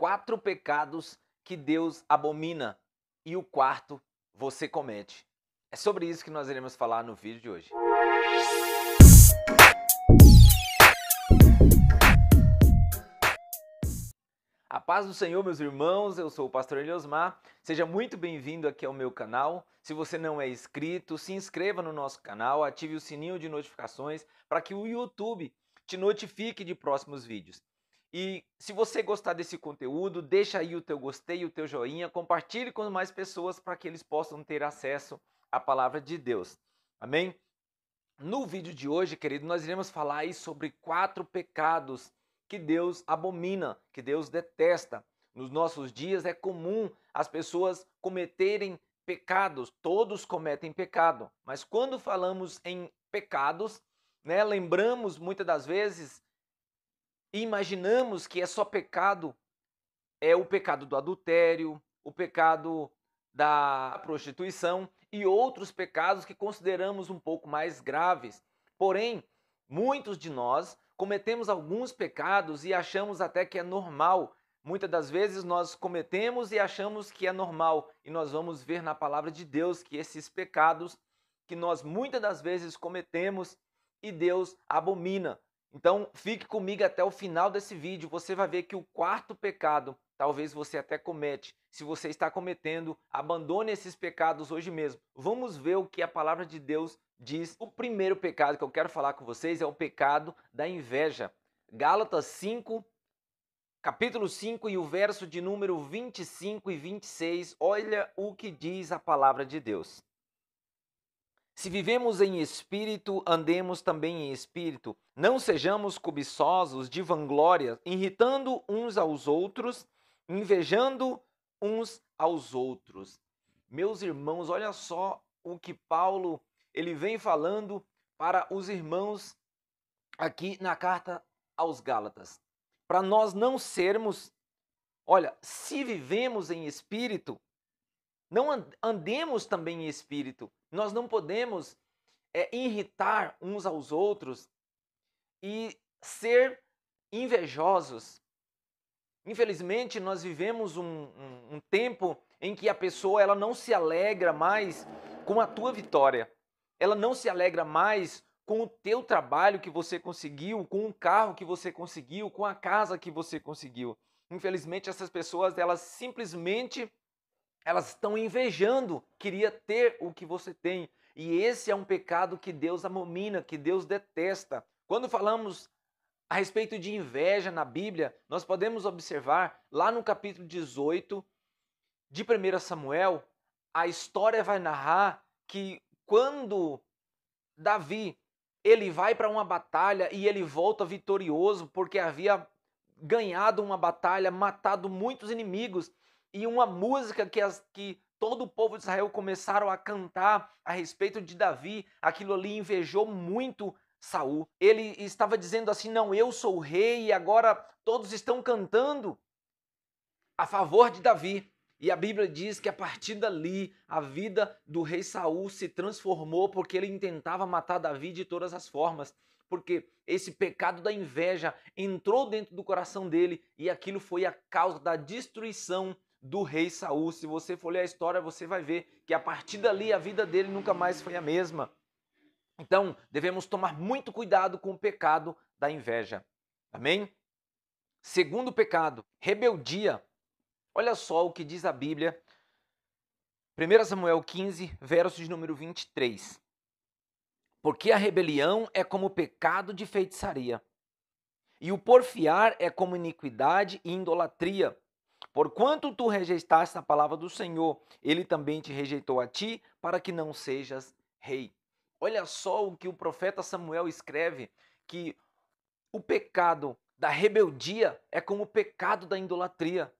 4 pecados que Deus abomina e o quarto você comete. É sobre isso que nós iremos falar no vídeo de hoje. A paz do Senhor, meus irmãos, eu sou o pastor Eliosmar, seja muito bem-vindo aqui ao meu canal. Se você não é inscrito, se inscreva no nosso canal, ative o sininho de notificações para que o YouTube te notifique de próximos vídeos. E se você gostar desse conteúdo, deixa aí o teu gostei, o teu joinha, compartilhe com mais pessoas para que eles possam ter acesso à palavra de Deus. Amém? No vídeo de hoje, querido, nós iremos falar aí sobre 4 pecados que Deus abomina, que Deus detesta. Nos nossos dias é comum as pessoas cometerem pecados, todos cometem pecado, mas quando falamos em pecados, lembramos muitas das vezes e imaginamos que é só pecado, é o pecado do adultério, o pecado da prostituição e outros pecados que consideramos um pouco mais graves. Porém, muitos de nós cometemos alguns pecados e achamos até que é normal. Muitas das vezes nós cometemos e achamos que é normal. E nós vamos ver na palavra de Deus que esses pecados que nós muitas das vezes cometemos e Deus abomina. Então, fique comigo até o final desse vídeo. Você vai ver que o quarto pecado, talvez você até comete. Se você está cometendo, abandone esses pecados hoje mesmo. Vamos ver o que a palavra de Deus diz. O primeiro pecado que eu quero falar com vocês é o pecado da inveja. Gálatas 5, capítulo 5 e o verso de número 25 e 26. Olha o que diz a palavra de Deus. Se vivemos em espírito, andemos também em espírito. Não sejamos cobiçosos de vanglória, irritando uns aos outros, invejando uns aos outros. Meus irmãos, olha só o que Paulo ele vem falando para os irmãos aqui na carta aos Gálatas. Para nós não sermos, olha, se vivemos em espírito, não andemos também em espírito. Nós não podemos irritar uns aos outros e ser invejosos. Infelizmente, nós vivemos um tempo em que a pessoa ela não se alegra mais com a tua vitória. Ela não se alegra mais com o teu trabalho que você conseguiu, com o carro que você conseguiu, com a casa que você conseguiu. Infelizmente, essas pessoas elas simplesmente elas estão invejando, queria ter o que você tem. E esse é um pecado que Deus abomina, que Deus detesta. Quando falamos a respeito de inveja na Bíblia, nós podemos observar lá no capítulo 18 de 1 Samuel, a história vai narrar que quando Davi ele vai para uma batalha e ele volta vitorioso porque havia ganhado uma batalha, matado muitos inimigos, e uma música que todo o povo de Israel começaram a cantar a respeito de Davi, aquilo ali invejou muito Saul. Ele estava dizendo assim: não, eu sou o rei, e agora todos estão cantando a favor de Davi. E a Bíblia diz que a partir dali a vida do rei Saul se transformou porque ele intentava matar Davi de todas as formas. Porque esse pecado da inveja entrou dentro do coração dele e aquilo foi a causa da destruição do rei Saul. Se você for ler a história, você vai ver que a partir dali a vida dele nunca mais foi a mesma. Então, devemos tomar muito cuidado com o pecado da inveja. Amém? Segundo pecado, rebeldia. Olha só o que diz a Bíblia, 1 Samuel 15, verso de número 23. Porque a rebelião é como pecado de feitiçaria, e o porfiar é como iniquidade e idolatria. Porquanto tu rejeitaste a palavra do Senhor, ele também te rejeitou a ti, para que não sejas rei. Olha só o que o profeta Samuel escreve, que o pecado da rebeldia é como o pecado da idolatria.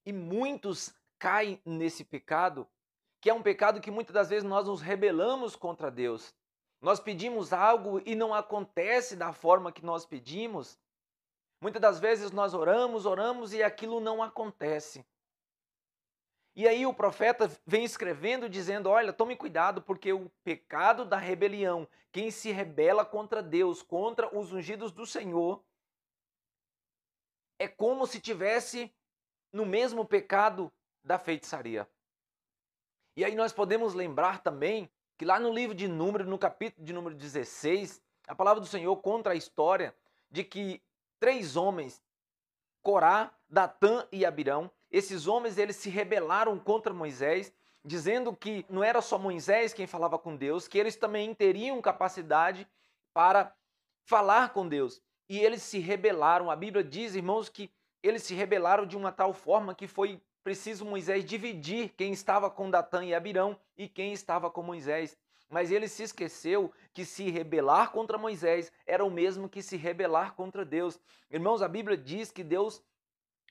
E muitos caem nesse pecado, que é um pecado que muitas das vezes nós nos rebelamos contra Deus. Nós pedimos algo e não acontece da forma que nós pedimos. Muitas das vezes nós oramos e aquilo não acontece. E aí o profeta vem escrevendo dizendo: olha, tome cuidado, porque o pecado da rebelião, quem se rebela contra Deus, contra os ungidos do Senhor, é como se tivesse no mesmo pecado da feitiçaria. E aí nós podemos lembrar também que lá no livro de Números, no capítulo de número 16, a palavra do Senhor conta a história de que 3 homens, Corá, Datã e Abirão, esses homens eles se rebelaram contra Moisés, dizendo que não era só Moisés quem falava com Deus, que eles também teriam capacidade para falar com Deus. E eles se rebelaram. A Bíblia diz, irmãos, que eles se rebelaram de uma tal forma que foi preciso Moisés dividir quem estava com Datã e Abirão e quem estava com Moisés. Mas ele se esqueceu que se rebelar contra Moisés era o mesmo que se rebelar contra Deus. Irmãos, a Bíblia diz que Deus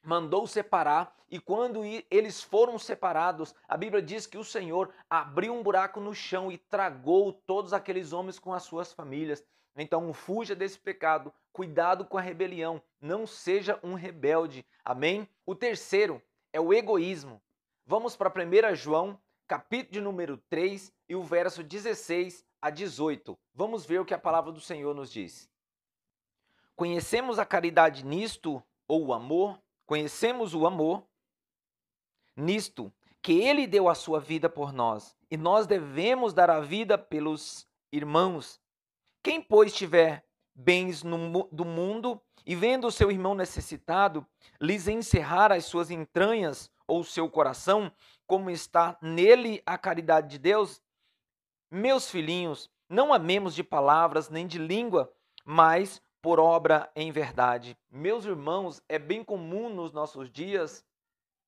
mandou separar, e quando eles foram separados, a Bíblia diz que o Senhor abriu um buraco no chão e tragou todos aqueles homens com as suas famílias. Então fuja desse pecado, cuidado com a rebelião, não seja um rebelde, amém? O terceiro é o egoísmo. Vamos para 1 João, capítulo de número 3 e o verso 16 a 18. Vamos ver o que a palavra do Senhor nos diz. Conhecemos a caridade nisto, ou o amor? Conhecemos o amor nisto, que ele deu a sua vida por nós, e nós devemos dar a vida pelos irmãos. Quem, pois, tiver bens do mundo e vendo o seu irmão necessitado, lhes encerrar as suas entranhas ou o seu coração, como está nele a caridade de Deus? Meus filhinhos, não amemos de palavras nem de língua, mas por obra em verdade. Meus irmãos, é bem comum nos nossos dias,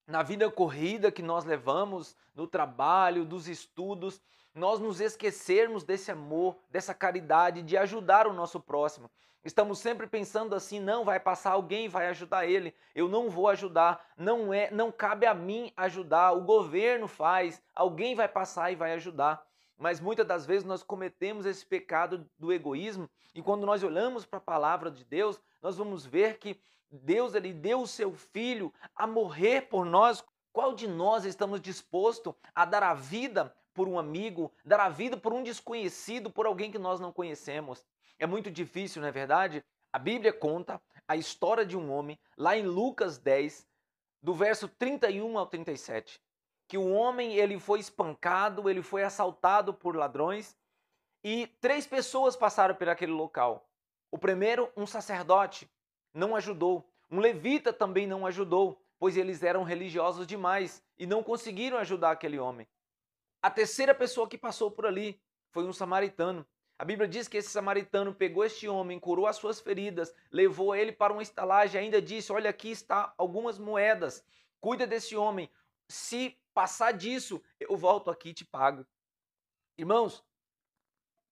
na vida corrida que nós levamos, no trabalho, dos estudos, nós nos esquecermos desse amor, dessa caridade, de ajudar o nosso próximo. Estamos sempre pensando assim, não, vai passar alguém, vai ajudar ele, eu não vou ajudar, não cabe a mim ajudar, o governo faz, alguém vai passar e vai ajudar. Mas muitas das vezes nós cometemos esse pecado do egoísmo, e quando nós olhamos para a palavra de Deus, nós vamos ver que Deus ele deu o seu filho a morrer por nós. Qual de nós estamos disposto a dar a vida por um amigo, dar a vida por um desconhecido, por alguém que nós não conhecemos? É muito difícil, não é verdade? A Bíblia conta a história de um homem, lá em Lucas 10, do verso 31 ao 37, que o homem ele foi espancado, ele foi assaltado por ladrões, e 3 pessoas passaram por aquele local. O primeiro, um sacerdote, não ajudou. Um levita também não ajudou, pois eles eram religiosos demais e não conseguiram ajudar aquele homem. A terceira pessoa que passou por ali foi um samaritano. A Bíblia diz que esse samaritano pegou este homem, curou as suas feridas, levou ele para uma estalagem e ainda disse, olha, aqui está algumas moedas, cuida desse homem, se passar disso, eu volto aqui e te pago. Irmãos,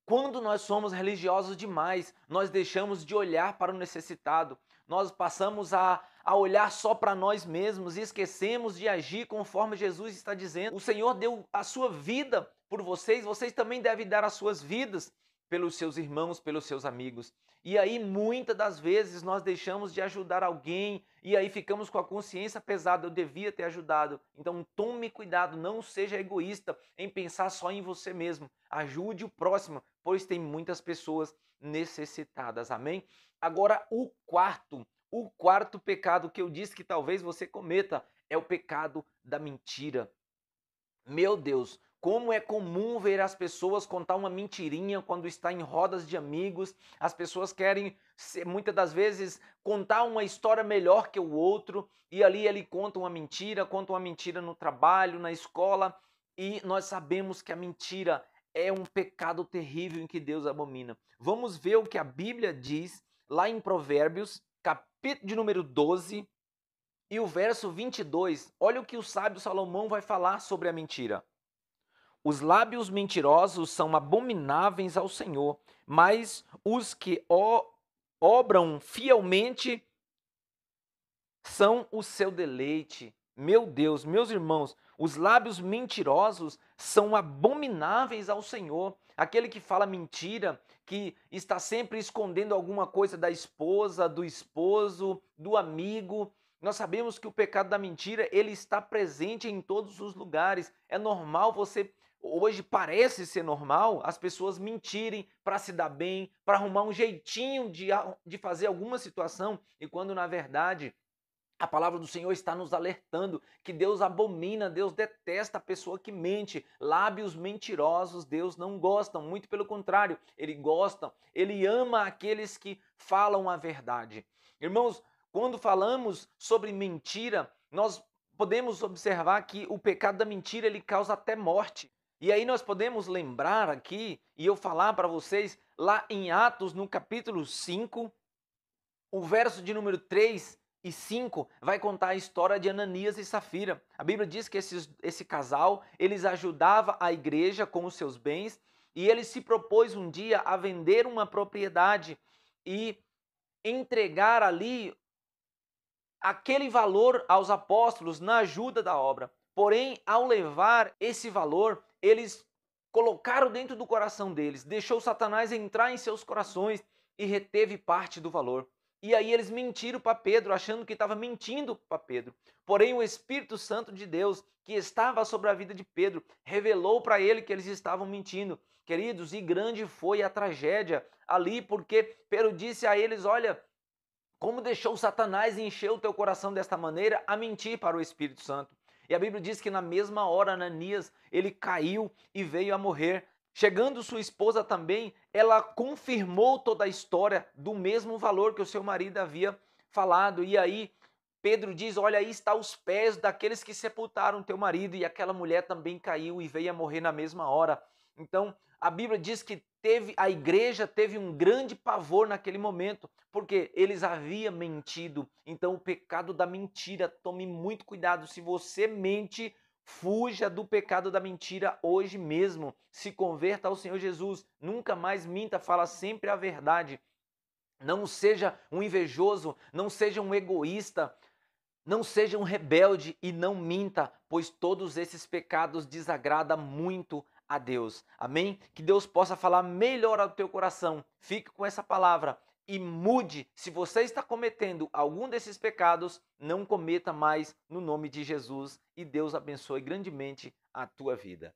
quando nós somos religiosos demais, nós deixamos de olhar para o necessitado, nós passamos a olhar só para nós mesmos e esquecemos de agir conforme Jesus está dizendo. O Senhor deu a sua vida por vocês, vocês também devem dar as suas vidas pelos seus irmãos, pelos seus amigos. E aí, muitas das vezes, nós deixamos de ajudar alguém e aí ficamos com a consciência pesada, eu devia ter ajudado. Então, tome cuidado, não seja egoísta em pensar só em você mesmo. Ajude o próximo, pois tem muitas pessoas necessitadas, amém? Agora, o quarto pecado que eu disse que talvez você cometa é o pecado da mentira. Meu Deus, como é comum ver as pessoas contar uma mentirinha quando está em rodas de amigos. As pessoas querem, muitas das vezes, contar uma história melhor que o outro. E ali ele conta uma mentira no trabalho, na escola. E nós sabemos que a mentira é um pecado terrível em que Deus abomina. Vamos ver o que a Bíblia diz lá em Provérbios, capítulo de número 12, e o verso 22, olha o que o sábio Salomão vai falar sobre a mentira. Os lábios mentirosos são abomináveis ao Senhor, mas os que obram fielmente são o seu deleite. Meu Deus, meus irmãos, os lábios mentirosos são abomináveis ao Senhor. Aquele que fala mentira, que está sempre escondendo alguma coisa da esposa, do esposo, do amigo. Nós sabemos que o pecado da mentira, ele está presente em todos os lugares. É normal você, hoje parece ser normal, as pessoas mentirem para se dar bem, para arrumar um jeitinho de fazer alguma situação, e quando na verdade A palavra do Senhor está nos alertando que Deus abomina, Deus detesta a pessoa que mente. Lábios mentirosos Deus não gosta, muito pelo contrário, Ele gosta, Ele ama aqueles que falam a verdade. Irmãos, quando falamos sobre mentira, nós podemos observar que o pecado da mentira ele causa até morte. E aí nós podemos lembrar aqui, e eu falar para vocês, lá em Atos, no capítulo 5, o verso de número 3 e 5 vai contar a história de Ananias e Safira. A Bíblia diz que esse casal, eles ajudava a igreja com os seus bens e ele se propôs um dia a vender uma propriedade e entregar ali aquele valor aos apóstolos na ajuda da obra. Porém, ao levar esse valor, eles colocaram dentro do coração deles, deixou Satanás entrar em seus corações e reteve parte do valor. E aí eles mentiram para Pedro, achando que estava mentindo para Pedro. Porém, o Espírito Santo de Deus, que estava sobre a vida de Pedro, revelou para ele que eles estavam mentindo. Queridos, e grande foi a tragédia ali, porque Pedro disse a eles: olha, como deixou Satanás encher o teu coração desta maneira a mentir para o Espírito Santo? E a Bíblia diz que na mesma hora Ananias, ele caiu e veio a morrer. Chegando sua esposa também, ela confirmou toda a história do mesmo valor que o seu marido havia falado. E aí Pedro diz: olha, aí está os pés daqueles que sepultaram teu marido. E aquela mulher também caiu e veio a morrer na mesma hora. Então, a Bíblia diz que a igreja teve um grande pavor naquele momento, porque eles haviam mentido. Então, o pecado da mentira, tome muito cuidado. Se você mente, fuja do pecado da mentira hoje mesmo. Se converta ao Senhor Jesus. Nunca mais minta, fala sempre a verdade. Não seja um invejoso, não seja um egoísta, não seja um rebelde e não minta, pois todos esses pecados desagradam muito a Deus. Amém? Que Deus possa falar melhor ao teu coração. Fique com essa palavra e mude. Se você está cometendo algum desses pecados, não cometa mais no nome de Jesus e Deus abençoe grandemente a tua vida.